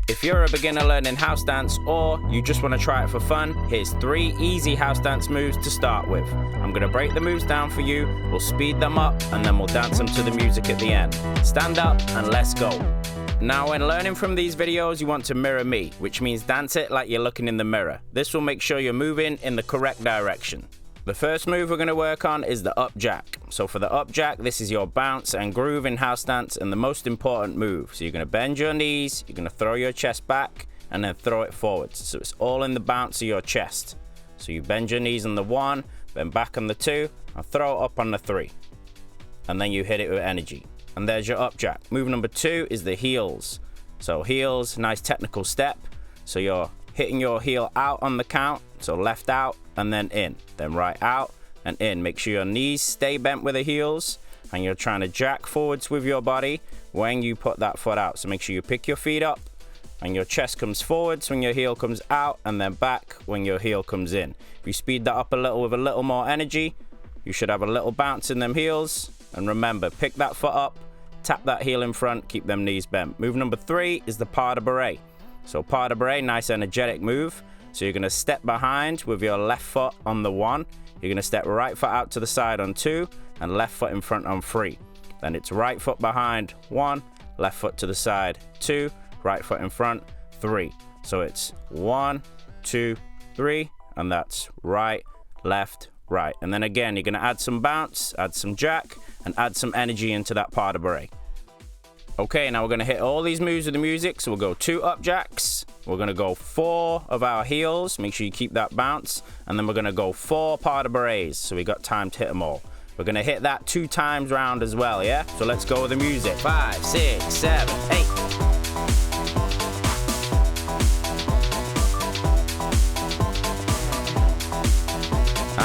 If you're a beginner learning house dance or you just want to try it for fun, here's 3 easy house dance moves to start with. I'm going to break the moves down for you, we'll speed them up, and then we'll dance them to the music at the end. Stand up and let's go. Now when learning from these videos, you want to mirror me, which means dance it like you're looking in the mirror. This will make sure you're moving in the correct direction. The first move we're going to work on is the up jack. So for the up jack, this is your bounce and groove in house dance and the most important move. So you're going to bend your knees, you're going to throw your chest back and then throw it forwards. So it's all in the bounce of your chest. So you bend your knees on the 1, then back on the 2 and throw it up on the 3. And then you hit it with energy. And there's your up jack. Move number 2 is the heels. So heels, nice technical step. So you're hitting your heel out on the count. So left out and then in, then right out and in. Make sure your knees stay bent with the heels and you're trying to jack forwards with your body when you put that foot out. So make sure you pick your feet up and your chest comes forwards when your heel comes out and then back when your heel comes in. If you speed that up a little with a little more energy, you should have a little bounce in them heels. And remember, pick that foot up, tap that heel in front, keep them knees bent. Move number 3 is the pas de bourree. So pas de bourree, nice energetic move. So you're going to step behind with your left foot on the 1. You're going to step right foot out to the side on 2 and left foot in front on 3. Then it's right foot behind 1, left foot to the side 2, right foot in front 3. So it's 1, 2, 3 and that's right, left, right. And then again, you're going to add some bounce, add some jack and add some energy into that pas de bourree. Okay, now we're going to hit all these moves with the music. So we'll go 2 up jacks. We're going to go 4 of our heels. Make sure you keep that bounce. And then we're going to go 4 pas de bourrees. So we got time to hit them all. We're going to hit that 2 times round as well, yeah? So let's go with the music. 5, 6, 7, 8.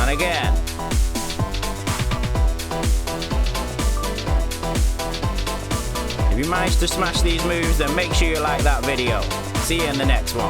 And again. If you managed to smash these moves, then make sure you like that video. See you in the next one.